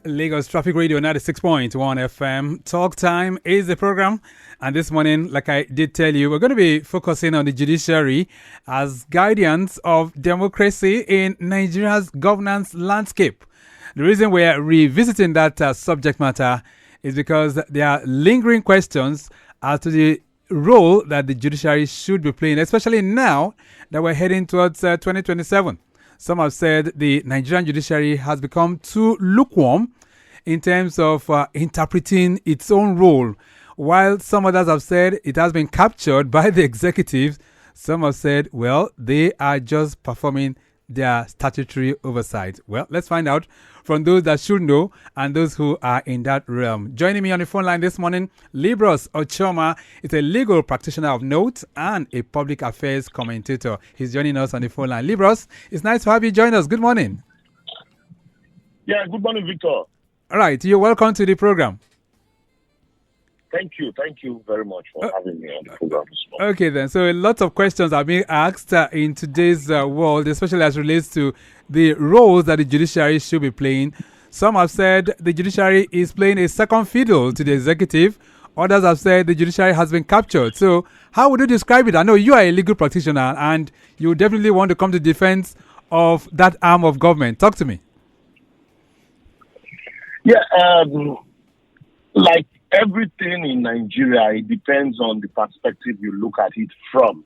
Lagos Traffic Radio 96.1 FM. Talk Time is the program. And this morning, like I did tell you, we're going to be focusing on the judiciary as guardians of democracy in Nigeria's governance landscape. The reason we're revisiting that subject matter is because there are lingering questions as to the role that the judiciary should be playing, especially now that we're heading towards 2027. Some have said the Nigerian judiciary has become too lukewarm in terms of interpreting its own role, while some others have said it has been captured by the executives. Some have said, well, they are just performing their statutory oversight. Well, let's find out from those that should know and those who are in that realm. Joining me on the phone line this morning, Libros Ochoma is a legal practitioner of note and a public affairs commentator. He's joining us on the phone line. Libros, it's nice to have you join us. Good morning. Yeah, good morning, Victor. All right, you're welcome to the program. Thank you very much for having me on the program this morning. Okay, then. So a lot of questions are being asked in today's world, especially as relates to the roles that the judiciary should be playing. Some have said the judiciary is playing a second fiddle to the executive. Others have said the judiciary has been captured. So how would you describe it? I know you are a legal practitioner and you definitely want to come to defense of that arm of government. Talk to me. Yeah, like everything in Nigeria, it depends on the perspective you look at it from.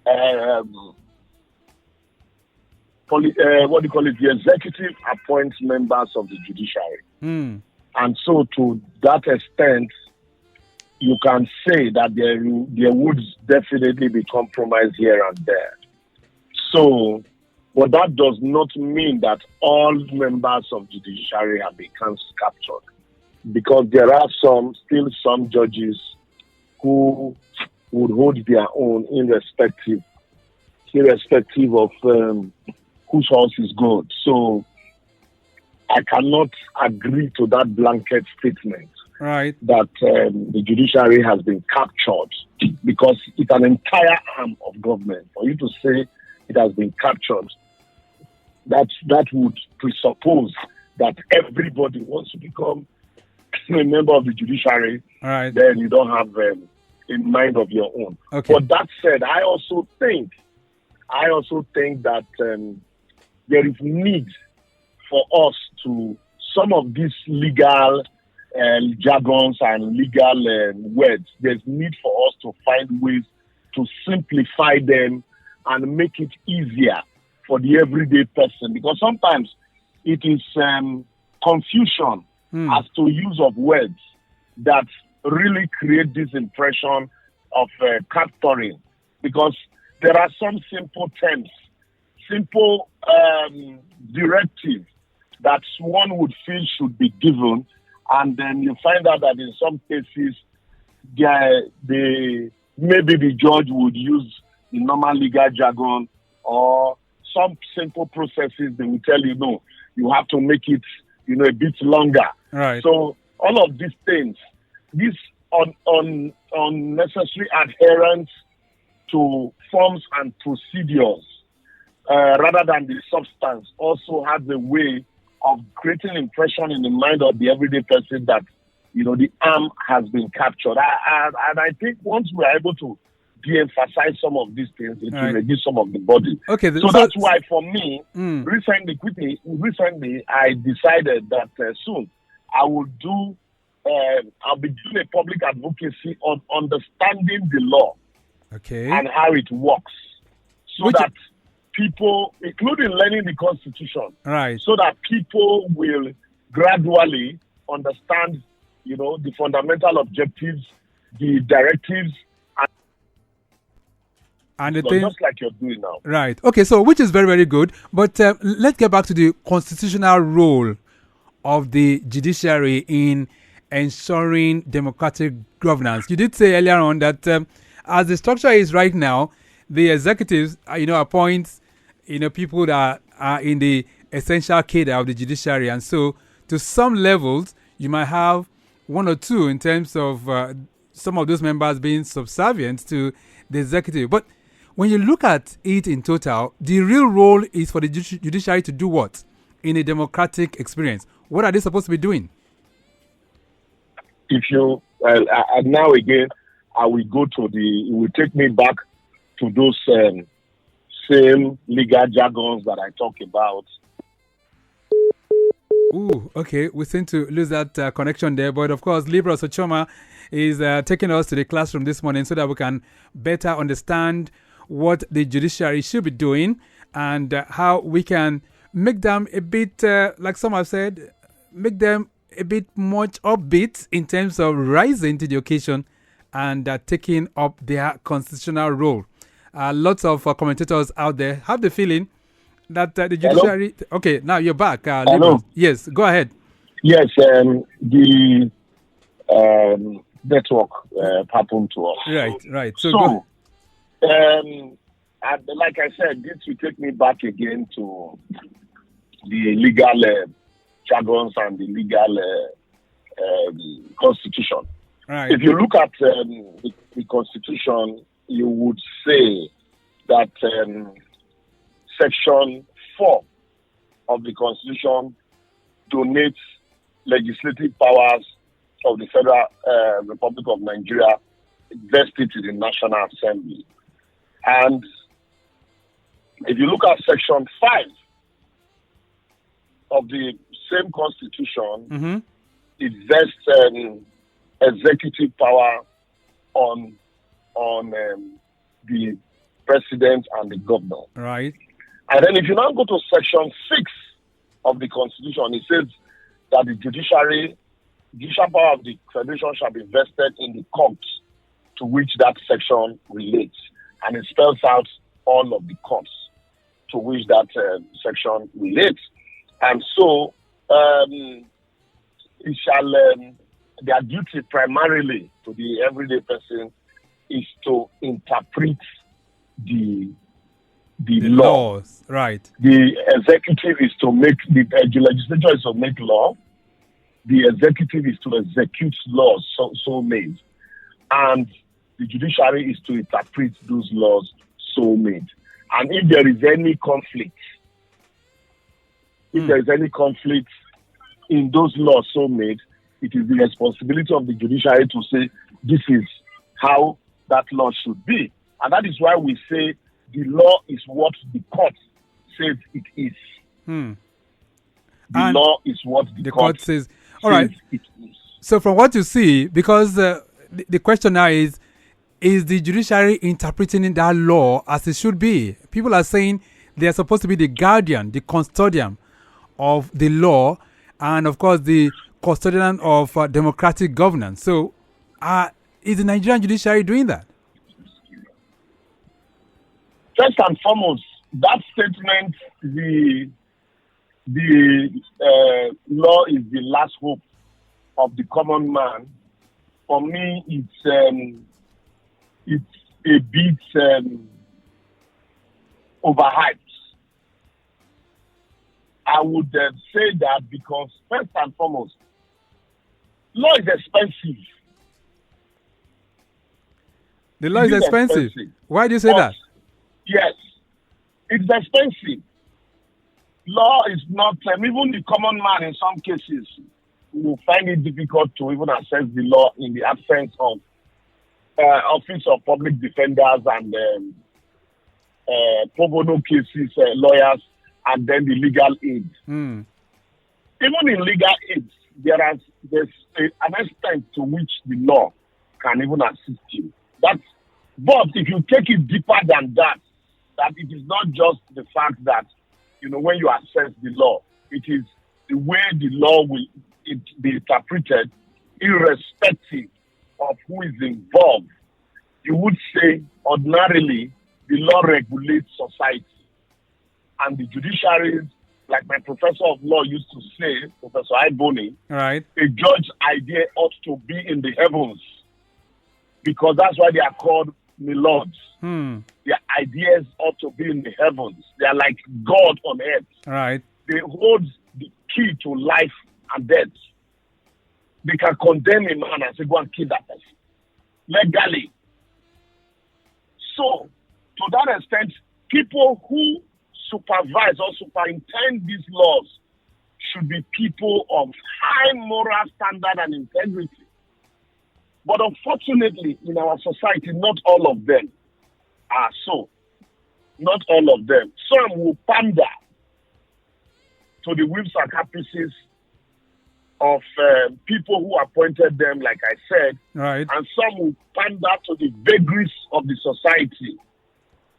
The executive appoints members of the judiciary. And so to that extent, you can say that there would definitely be compromise here and there. So, but that does not mean that all members of the judiciary have been captured, because there are some judges who would hold their own irrespective of whose house is good. So I cannot agree to that blanket statement, right, that the judiciary has been captured, because it's an entire arm of government. For you to say it has been captured, that would presuppose that everybody wants to become a member of the judiciary. All right. Then you don't have a mind of your own. Okay. But that said, I also think that there is need for us to, some of these legal jargons and legal words, there's need for us to find ways to simplify them and make it easier for the everyday person, because sometimes it is confusion as to use of words that really create this impression of capturing, because there are some simple terms, simple directives that one would feel should be given, and then you find out that in some cases maybe the judge would use the normal legal jargon, or some simple processes they will tell you, no, you have to make it a bit longer. Right. So all of these things, this unnecessary adherence to forms and procedures rather than the substance also has a way of creating impression in the mind of the everyday person that the arm has been captured. And I think once we are able to de-emphasize some of these things, it will reduce some of the body. Okay, so that's why for me, recently I decided that soon I'll be doing a public advocacy on understanding the law, okay, and how it works, so that people, including learning the Constitution, right, so that people will gradually understand, the fundamental objectives, the directives, and the thing, just like you're doing now. Right. Okay, so which is very, very good. But let's get back to the constitutional role of the judiciary in ensuring democratic governance. You did say earlier on that as the structure is right now, the executives, appoints, people that are in the essential cadre of the judiciary. And so to some levels, you might have one or two in terms of some of those members being subservient to the executive. But when you look at it in total, the real role is for the judiciary to do what in a democratic experience? What are they supposed to be doing? If you now again, I will go to it will take me back to those same legal jargons that I talk about. Ooh, okay. We seem to lose that connection there. But of course, Libra Sochoma is taking us to the classroom this morning so that we can better understand what the judiciary should be doing and how we can make them a bit, like some have said, make them a bit much upbeat in terms of rising to the occasion and taking up their constitutional role. Lots of commentators out there have the feeling that the judiciary... Hello? Okay, now you're back. Hello? Yes, go ahead. Yes, the network happened to us. Right. So like I said, this will take me back again to the legal jargons and the legal constitution. Right. If you look at the constitution, you would say that Section 4 of the Constitution donates legislative powers of the Federal Republic of Nigeria vested to the National Assembly. And if you look at Section 5 of the same Constitution, it vests executive power on the president and the governor. Right. And then if you now go to Section 6 of the Constitution, it says that the judicial power of the Federation shall be vested in the courts to which that section relates. And it spells out all of the courts to which that section relates. And so it shall, their duty primarily to the everyday person is to interpret the laws, right? The executive is to make the legislature is to make law. The executive is to execute laws so made, and the judiciary is to interpret those laws so made. And if there is any conflict, in those laws so made, it is the responsibility of the judiciary to say this is how that law should be, and that is why we say the law is what the court says it is. The law is what the court says. All right. It is. So from what you see, because the question now is the judiciary interpreting that law as it should be? People are saying they are supposed to be the guardian, the custodian of the law, and of course the custodian of democratic governance. So is the Nigerian judiciary doing that? First and foremost, that statement, the law is the last hope of the common man. For me, it's a bit overhyped. I would say that because first and foremost, law is expensive. The law is expensive. Why do you say that? Yes, it's expensive. Law is not, even the common man in some cases will find it difficult to even access the law in the absence of Office of Public Defenders and pro bono cases, lawyers, and then the legal aid. Even in legal aid, there's an extent to which the law can even assist you. But if you take it deeper than that it is not just the fact that, when you access the law, it is the way the law will be interpreted, irrespective of who is involved. You would say, ordinarily, the law regulates society. And the judiciary, like my professor of law used to say, Professor Iboni, right, a judge's idea ought to be in the heavens, because that's why they are called milords. Their ideas ought to be in the heavens. They are like God on earth. Right. They hold the key to life and death. They can condemn a man and say, go and kill that person legally. So, to that extent, people who supervise or superintend these laws should be people of high moral standard and integrity. But unfortunately, in our society, not all of them are so. Not all of them. Some will pander to the whims and caprices of people who appointed them, like I said. Right. And some will pander to the vagaries of the society.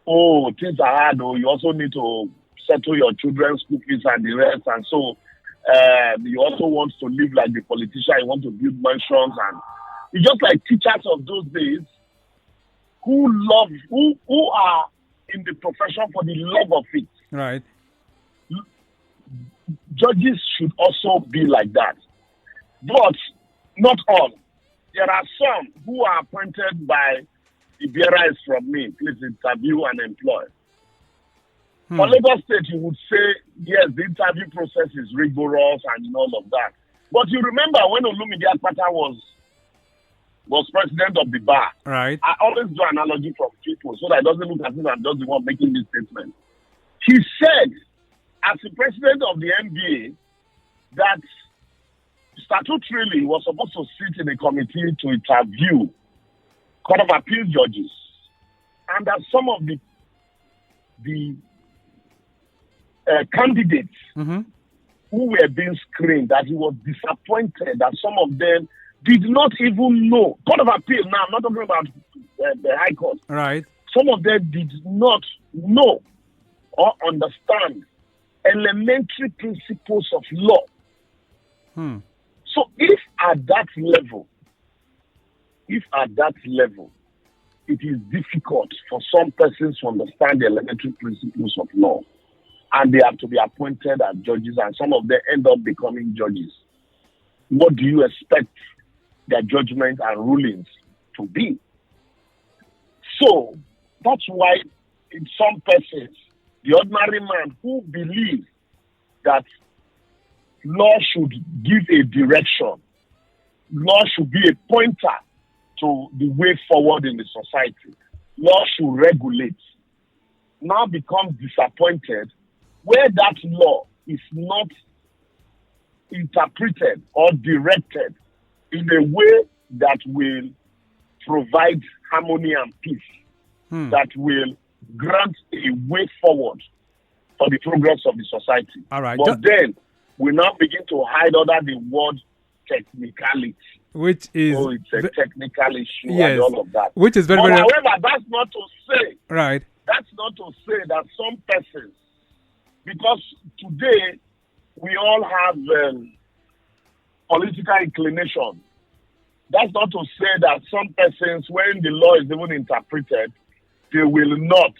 Oh, things are hard. Oh, you also need to settle your children's school fees and the rest. And so you also want to live like the politician. You want to build mansions. And it's just like teachers of those days who are in the profession for the love of it. Right. Judges should also be like that. But not all. There are some who are appointed by the bearer is from me. Please interview and employ. For Lagos State, you would say, yes, the interview process is rigorous and all of that. But you remember when Olumide Akpata was president of the bar. Right. I always do analogy from people so that it doesn't look as if I'm just the one making this statement. He said, as the president of the NBA, that statutorily was supposed to sit in a committee to interview Court of Appeal judges, and that some of the candidates who were being screened, that he was disappointed that some of them did not even know. Court of Appeal, now I'm not talking about the High Court. Right. Some of them did not know or understand elementary principles of law. So if at that level, it is difficult for some persons to understand the elementary principles of law, and they have to be appointed as judges, and some of them end up becoming judges, what do you expect their judgment and rulings to be? So that's why in some persons, the ordinary man who believes that law should give a direction, law should be a pointer to the way forward in the society, law should regulate, now becomes disappointed where that law is not interpreted or directed in a way that will provide harmony and peace, that will grant a way forward for the progress of the society. All right. But then we now begin to hide under the word technicality. Which is... Oh, it's a technical issue yes, and all of that. Which is very, but very... however, that's not to say... Right. That's not to say that some persons... Because today, we all have political inclination. That's not to say that some persons, when the law is even interpreted, they will not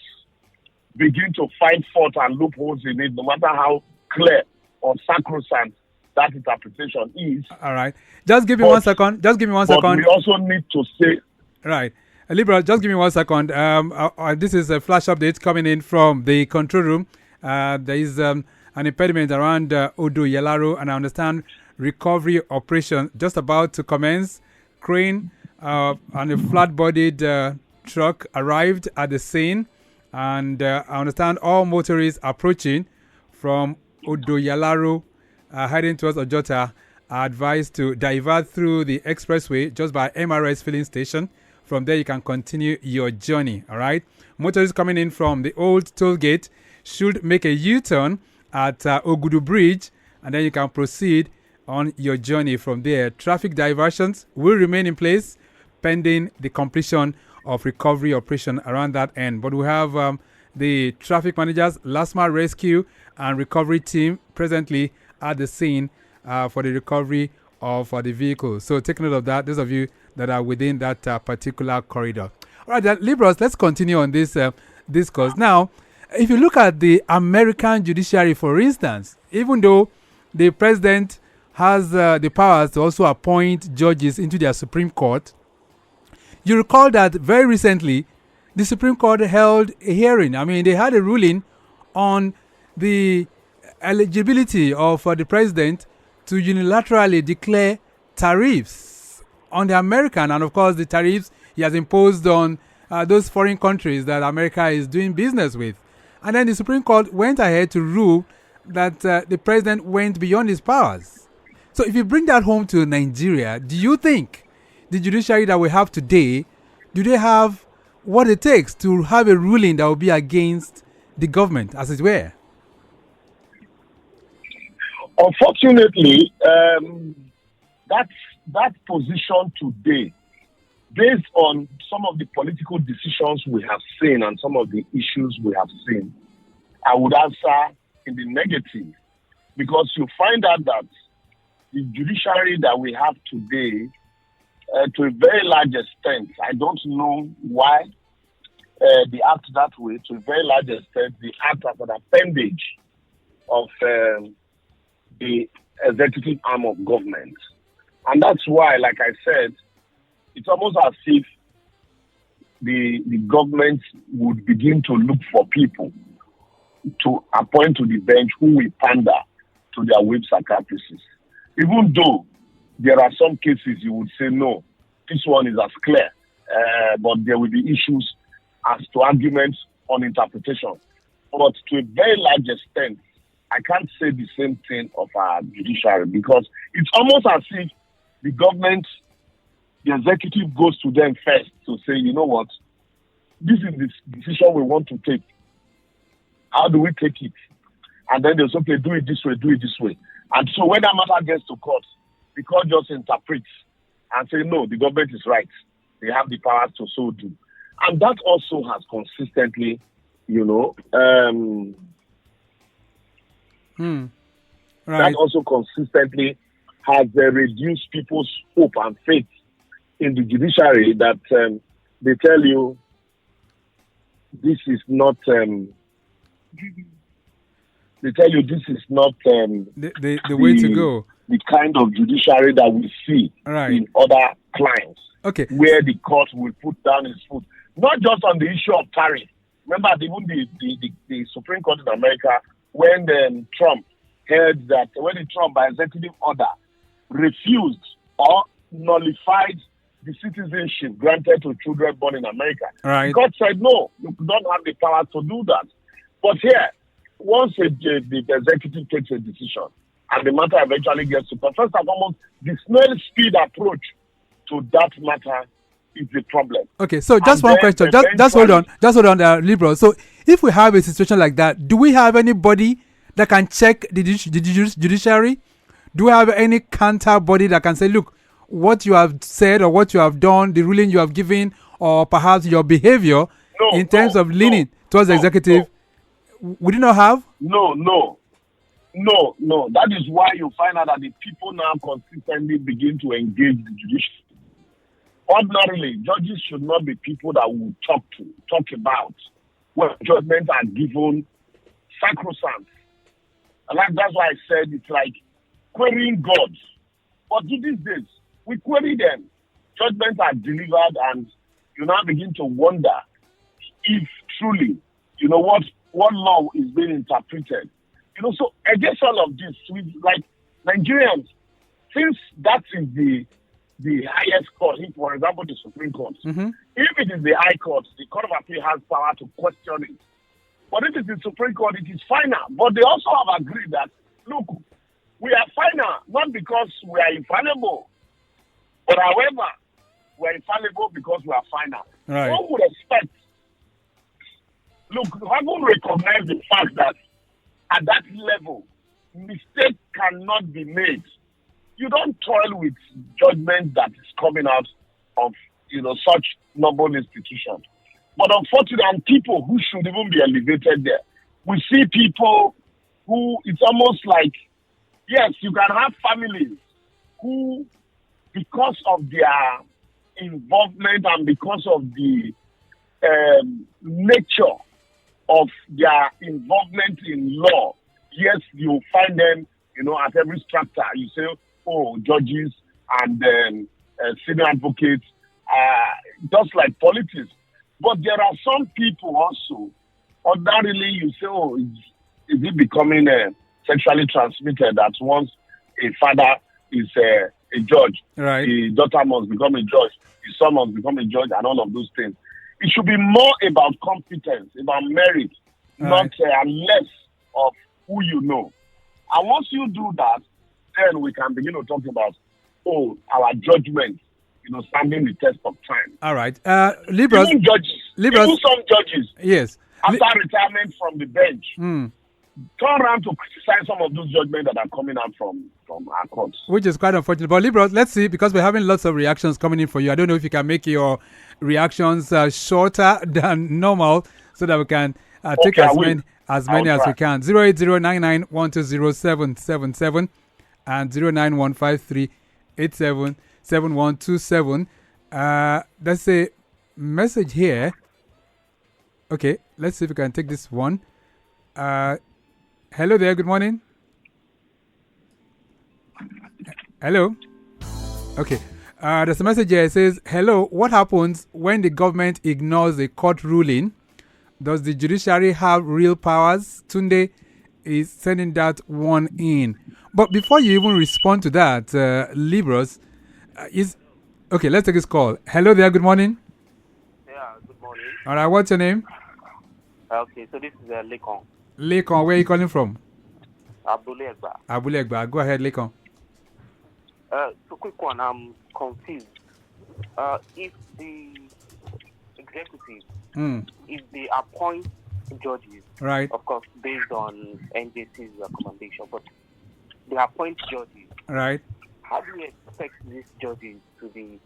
begin to find fault and loopholes in it, no matter how clear or sacrosanct that interpretation is. All right. Just give me 1 second. Just give me 1 second. But we also need to say... Right. Libra, just give me 1 second. This is a flash update coming in from the control room. There is an impediment around Odo Yelaro, and I understand recovery operation just about to commence. Crane and a flat-bodied truck arrived at the scene, and I understand all motorists approaching from Odo Yelaro heading towards Ojota are advised to divert through the expressway just by MRS filling station. From there, you can continue your journey. All right. Motorists coming in from the old toll gate should make a U-turn at Ogudu Bridge, and then you can proceed on your journey from there. Traffic diversions will remain in place pending the completion of recovery operation around that end. But we have the traffic managers, last mile rescue and recovery team presently at the scene for the recovery of the vehicle. So take note of that, those of you that are within that particular corridor. All right, then, Libros, let's continue on this discourse. Now, if you look at the American judiciary, for instance, even though the president has the powers to also appoint judges into their Supreme Court, you recall that very recently, the Supreme Court held a hearing. I mean, they had a ruling on the eligibility of the president to unilaterally declare tariffs on the American, and of course the tariffs he has imposed on those foreign countries that America is doing business with. And then the Supreme Court went ahead to rule that the president went beyond his powers. So if you bring that home to Nigeria, do you think the judiciary that we have today, do they have what it takes to have a ruling that will be against the government, as it were? Unfortunately, that position today, based on some of the political decisions we have seen and some of the issues we have seen, I would answer in the negative, because you find out that the judiciary that we have today, to a very large extent, I don't know why they act that way. To a very large extent, they act as an appendage of the executive arm of government. And that's why, like I said, it's almost as if the government would begin to look for people to appoint to the bench who will pander to their whips and caprices. Even though there are some cases you would say, no, this one is as clear, but there will be issues as to arguments on interpretation. But to a very large extent, I can't say the same thing of our judiciary, because it's almost as if the government, the executive goes to them first to say, you know what, this is the decision we want to take. How do we take it? And then they'll say, okay, do it this way, do it this way. And so when that matter gets to court, the court just interprets and say, no, the government is right. They have the power to so do. And that also has consistently, Right. That also consistently has reduced people's hope and faith in the judiciary, that they tell you this is not the way to go. The kind of judiciary that we see in other clients. Okay. Where the court will put down its foot. Not just on the issue of tariff. Remember, even the Supreme Court in America, when Trump heard that, when Trump, by executive order, refused or nullified the citizenship granted to children born in America. Right. God said, no, you don't have the power to do that. But here, once the executive takes a decision and the matter eventually gets to court, first and foremost, the snail speed approach to that matter is the problem. Okay, so just one question. Just hold on, Liberal. So if we have a situation like that, do we have anybody that can check the judiciary? Do we have any counter body that can say, look, what you have said or what you have done, the ruling you have given, or perhaps your behavior in terms of leaning towards the executive, we do not have? No. That is why you find out that the people now consistently begin to engage the judiciary. Ordinarily, judges should not be people that we talk about when judgments are given sacrosanct. And that's why I said it's like querying God. But to these days, we query them. Judgments are delivered, and you now begin to wonder if truly, what law is being interpreted. So against all of this, we, like Nigerians, since that is the highest court, for example, the Supreme Court, if it is the High Court, the Court of Appeal has power to question it. But if it is the Supreme Court, it is final. But they also have agreed that, look, we are final, not because we are infallible, but however, we are infallible because we are final. Right. One would expect, look, I would recognize the fact that at that level, mistake cannot be made. You don't toil with judgment that is coming out of, such noble institutions. But unfortunately, and people who should even be elevated there, we see people who, it's almost like, yes, you can have families who, because of their involvement and because of the nature of their involvement in law, yes, you find them, at every structure. You say, oh, judges and senior advocates, just like politics. But there are some people also, ordinarily you say, oh, is it becoming sexually transmitted that once a father is a judge, right, the daughter must become a judge, the son must become a judge, and all of those things. It should be more about competence, about merit, not less of who you know. And once you do that, then we can begin to talk about, our judgment, standing the test of time. All right. Libras. Even judges. Even some judges. Yes. After retirement from the bench, turn around to criticize some of those judgments that are coming out from our courts. Which is quite unfortunate. But Libras, let's see, because we're having lots of reactions coming in for you. I don't know if you can make your reactions shorter than normal so that we can take as many as we can. 08099120777 and 09153877127. There's a message here. Okay, let's see if we can take this one. Hello there, good morning. Hello. Okay. There's a message here. It says, hello, what happens when the government ignores a court ruling? Does the judiciary have real powers? Tunde is sending that one in. But before you even respond to that, Libros, okay, let's take this call. Hello there, good morning. Yeah, good morning. All right, what's your name? Okay, so this is Lekon. Lekon, where are you calling from? Abulegba. Abulegba, go ahead, Lekon. So quick one, I'm confused. If the executive, if they appoint judges, right, of course, based on NJC's recommendation, but they appoint judges, right, how do you expect these judges to be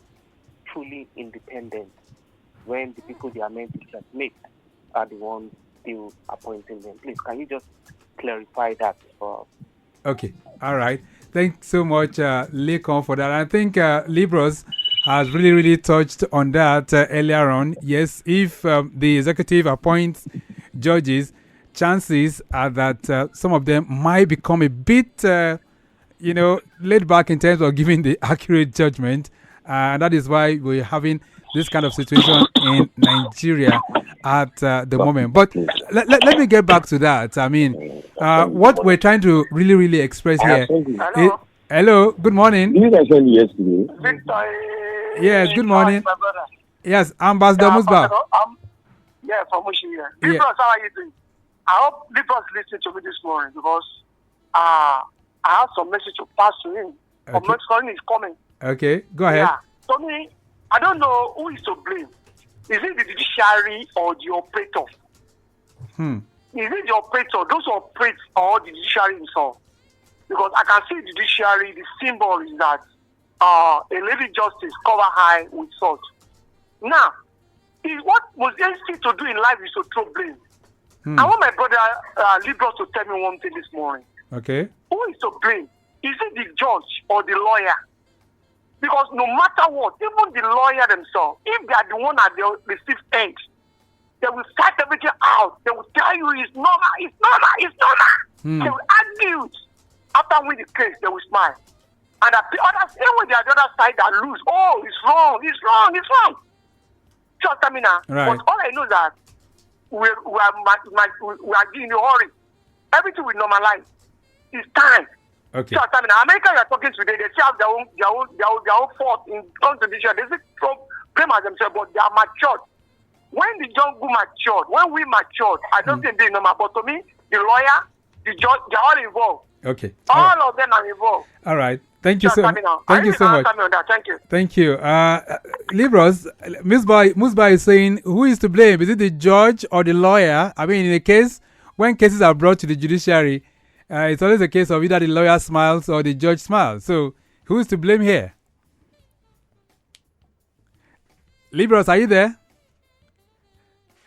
truly independent when the people they are meant to transmit are the ones still appointing them? Please, can you just clarify that for us? Okay, all right. Thanks so much, Lekon, for that. I think Libros has really touched on that earlier on. Yes, if the executive appoints judges, chances are that some of them might become a bit, laid back in terms of giving the accurate judgment. And that is why we're having this kind of situation in Nigeria at the moment. But let me get back to that. I mean, what we're trying to really express here. Hello, good morning. Did I send you yesterday? Yes, good morning. Yes, Ambassador Musba. Yeah, from Mushiya. Libros, how are you doing? I hope Libros listening to me this morning because I have some message to pass to him. Okay. Is coming. Okay, go ahead. Yeah. To me, I don't know who is to blame. Is it the judiciary or the operator? Is it the operator, those who operate, or the judiciary himself? Because I can see the judiciary, the symbol is that a lady justice cover high with salt. Now, what most easy to do in life is to throw blame. I want my brother Libros to tell me one thing this morning. Okay. Who is to blame? Is it the judge or the lawyer? Because no matter what, even the lawyer themselves, if they are the one at the received end, they will start everything out. They will tell you it's normal, it's normal, it's normal. They will argue. After winning the case, they will smile. And the others, even the other side that lose, oh, it's wrong, it's wrong, it's wrong. Just I mean, right. But all I know is that we are in a hurry. Everything will normalize. It's time. Okay. Just I mean, America you are talking today, they still have their own fault in constitution. They still blame as themselves, but they are matured. When the young go matured, when we matured, I don't think they normal. But to me, the lawyer, the judge, they are all involved. Okay. All of them are involved. All right. Thank you so much. Thank you so much. Thank you. Thank you. Libros, Musba is saying, who is to blame? Is it the judge or the lawyer? I mean, in a case, when cases are brought to the judiciary, it's always a case of either the lawyer smiles or the judge smiles. So, who is to blame here? Libros, are you there?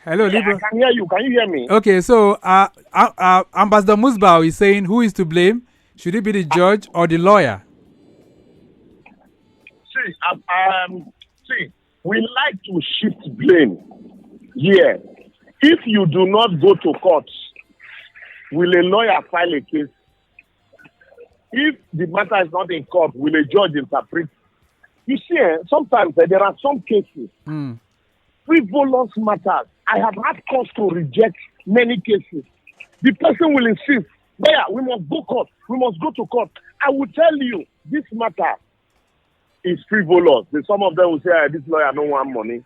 Hello, Libros. I can hear you. Can you hear me? Okay, so Ambassador Musba is saying, who is to blame? Should it be the judge or the lawyer? See, we like to shift blame. Yeah. If you do not go to court, will a lawyer file a case? If the matter is not in court, will a judge interpret? You see, sometimes there are some cases, frivolous matters. I have had courts to reject many cases. The person will insist, yeah, we must go court. We must go to court. I will tell you, this matter is frivolous. Some of them will say, this lawyer don't want money.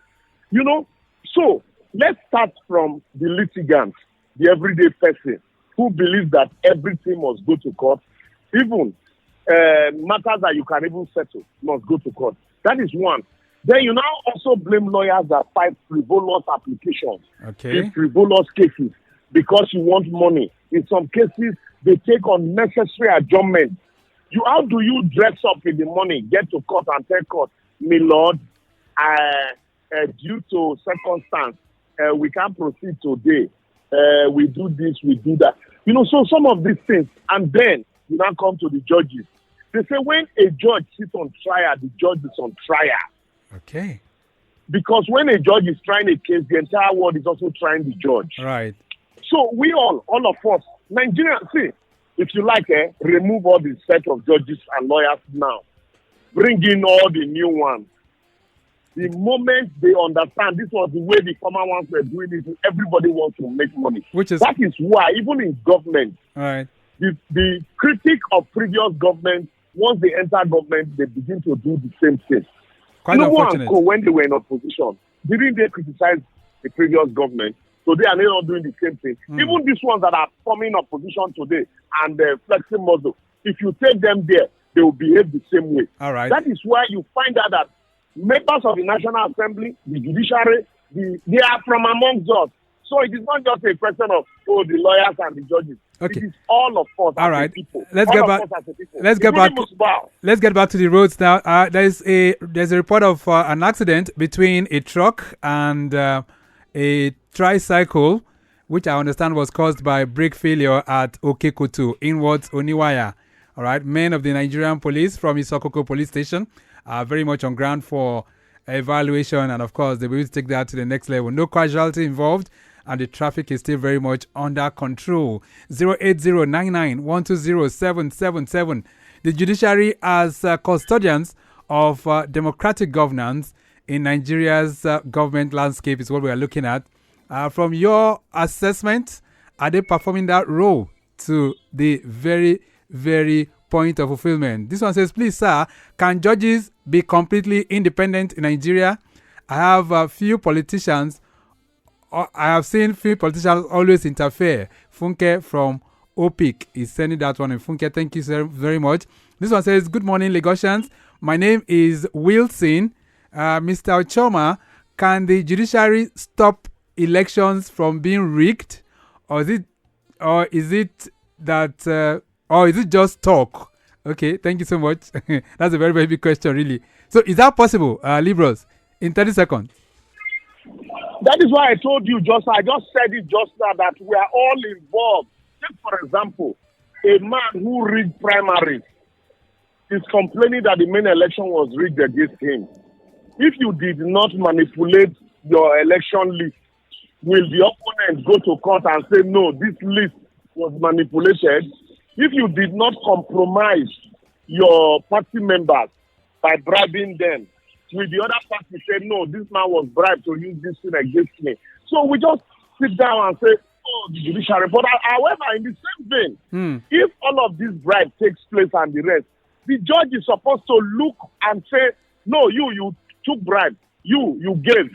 So let's start from the litigant, the everyday person. who believes that everything must go to court, even matters that you can even settle must go to court. That is one. Then you now also blame lawyers that fight frivolous applications, in frivolous cases, because you want money. In some cases, they take unnecessary adjournment. How do you dress up in the morning, get to court and tell court, my lord, due to circumstance, we can't proceed today. We do this, we do that. So some of these things, and then you now come to the judges. They say when a judge sits on trial, the judge is on trial. Okay. Because when a judge is trying a case, the entire world is also trying the judge. Right. So we all of us, Nigerians, see, if you like, remove all the set of judges and lawyers now. Bring in all the new ones. The moment they understand this was the way the former ones were doing it, everybody wants to make money. That is why, even in government, right, the critic of previous government, once they enter government, they begin to do the same thing. Quite unfortunate. When they were in opposition, didn't they criticize the previous government? Today, are they not doing the same thing? Even these ones that are forming opposition today and flexing muscle, if you take them there, they will behave the same way. All right. That is why you find out that members of the National Assembly, the Judiciary, they are from amongst us. So it is not just a question of the lawyers and the judges. Okay. It is all of us. All right. People. Let's get back. Let's get back to the roads now. There's a report of an accident between a truck and a tricycle, which I understand was caused by brake failure at Okekoto, inwards Oniwaya. All right. Men of the Nigerian police from Isokoko police station are very much on ground for evaluation, and of course they will take that to the next level. No casualty involved, and the traffic is still very much under control. 08099120777. The judiciary as custodians of democratic governance in Nigeria's government landscape is what we are looking at. From your assessment, are they performing that role to the very, very point of fulfillment? This one says, please, sir, can judges be completely independent in Nigeria? I have seen few politicians always interfere. Funke from OPIC is sending that one. And Funke, thank you so very much. This one says, good morning, Lagosians. My name is Wilson. Mr. Ochoma, can the judiciary stop elections from being rigged? Or is it just talk? Okay, thank you so much. That's a very, very big question, really. So is that possible, Libros, in 30 seconds? That is why I told you I just said it just now that we are all involved. Take, for example, a man who rigged primaries is complaining that the main election was rigged against him. If you did not manipulate your election list, will the opponent go to court and say, no, this list was manipulated? If you did not compromise your party members by bribing them, will the other party say, no, this man was bribed to use this thing against me? So we just sit down and say, the judiciary. But however, in the same vein, if all of this bribe takes place and the rest, the judge is supposed to look and say, no, you took bribe, you gave,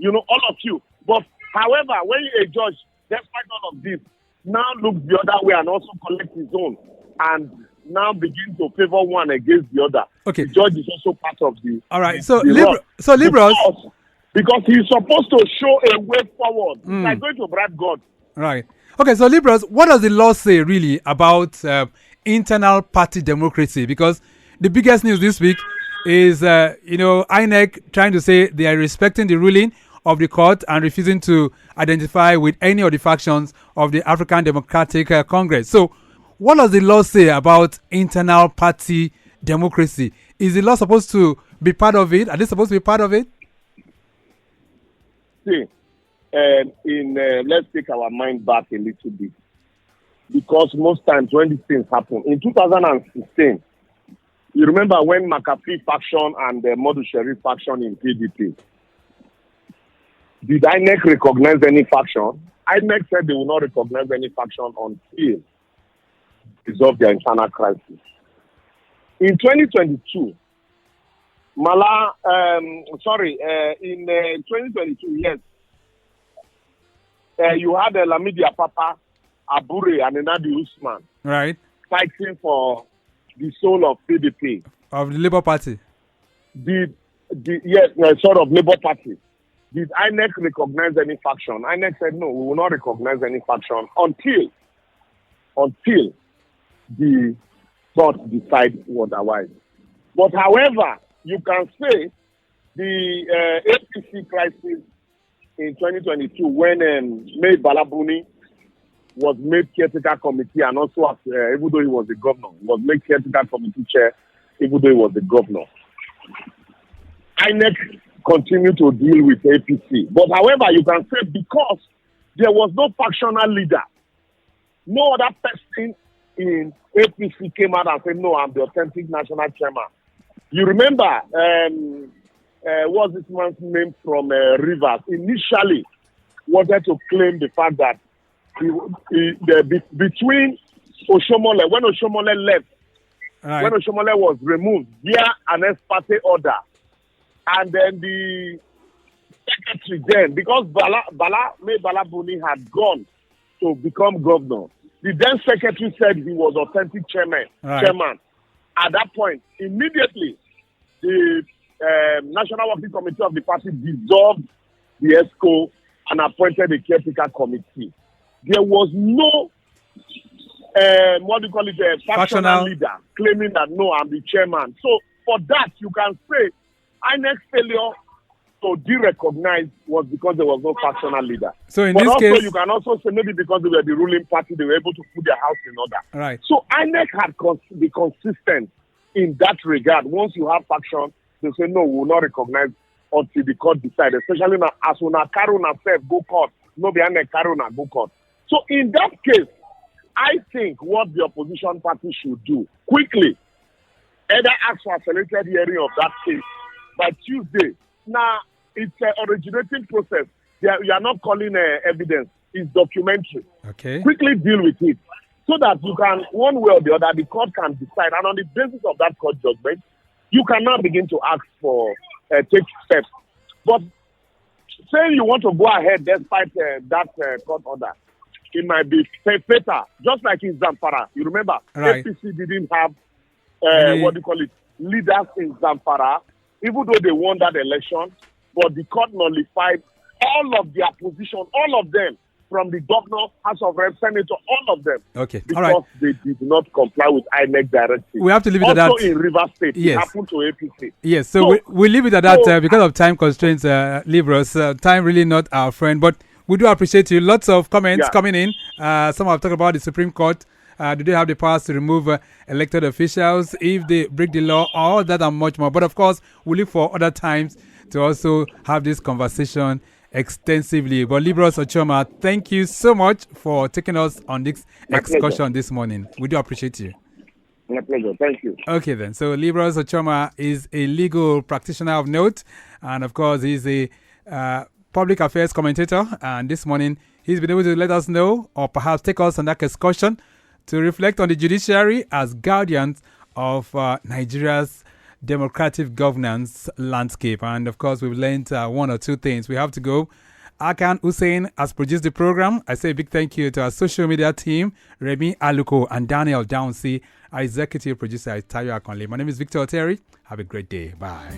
all of you. But however, when a judge, despite all of this, now looks the other way and also collects his own and now begin to favor one against the other. Okay. The judge is also part of the. All right. Libros. Because he's supposed to show a way forward. It's like going to bribe God. Right. Okay. So Libros, what does the law say really about internal party democracy? Because the biggest news this week is, INEC trying to say they are respecting the ruling of the court and refusing to identify with any of the factions of the African Democratic Congress. So what does the law say about internal party democracy? Is the law supposed to be part of it? Are they supposed to be part of it? See, let's take our mind back a little bit. Because most times when these things happen, in 2016, you remember when McAfee faction and the Modu Sharif faction in PDP, did INEC recognize any faction? INEC said they will not recognize any faction until resolve their internal crisis. In 2022, in 2022, yes, you had Lamidi Apapa Abure and Enadi Usman Right. fighting for the soul of PDP. Of the Labour Party. Sort of Labour Party. Did INEC recognize any faction? INEC said no, we will not recognize any faction until the court decide otherwise. But however, you can say the APC crisis in 2022 when May Balabuni was made caretaker committee and also even though he was the governor, was made caretaker committee chair even though he was the governor. INEC continued to deal with APC. But however, you can say because there was no factional leader, no other person in APC came out and said, no, I'm the authentic national chairman. You remember, what's this man's name from Rivers? Initially wanted to claim the fact that between Oshomole, when Oshomole left, Right. when Oshomole was removed via an ex parte order, and then the secretary then, because May Balabuni had gone to become governor, the then secretary said he was authentic chairman. At that point, immediately, the National Working Committee of the party dissolved the ESCO and appointed a caretaker committee. There was no, factional leader claiming that, no, I'm the chairman. So, for that, you can say, INEC's failure to de-recognize was because there was no factional leader. So in but this also, case, you can also say maybe because they were the ruling party, they were able to put their house in order. Right. So INEC had be consistent in that regard. Once you have faction, they say no, we will not recognize until the court decide. Especially now, as una Karuna said, go court. No, be INEC Karuna go court. So in that case, I think what the opposition party should do quickly, either ask for accelerated hearing of that case by Tuesday. Now, it's an originating process. You are not calling evidence. It's documentary. Okay. Quickly deal with it so that you can, one way or the other, the court can decide. And on the basis of that court judgment, you can now begin to ask for, take steps. But saying you want to go ahead despite that court order, it might be fatal. Just like in Zamfara. You remember, Right. APC didn't have, leaders in Zamfara, even though they won that election, but the court nullified all of their position, all of them, from the governor, House of Reps, Senator, all of them. Okay. Because All right. they did not comply with INEC directive. We have to leave it at that. Also in Rivers State, Yes. it happened to APC. Yes, so we leave it at that because of time constraints, Libros. Time really not our friend, but we do appreciate you. Lots of comments coming in. Some have talked about the Supreme Court. Do they have the powers to remove elected officials if they break the law? All that and much more. But of course, we look for other times to also have this conversation extensively. But Libros Ochoma, thank you so much for taking us on this excursion this morning. We do appreciate you. My pleasure. Thank you. Okay, then. So Libros Ochoma is a legal practitioner of note. And of course, he's a public affairs commentator. And this morning, he's been able to let us know or perhaps take us on that excursion to reflect on the judiciary as guardians of Nigeria's democratic governance landscape. And of course, we've learned one or two things. We have to go. Akan Hussein has produced the program. I say a big thank you to our social media team, Remy Aluko and Daniel Downsey. Our executive producer is Tayo Akonle. My name is Victor Terry. Have a great day. Bye.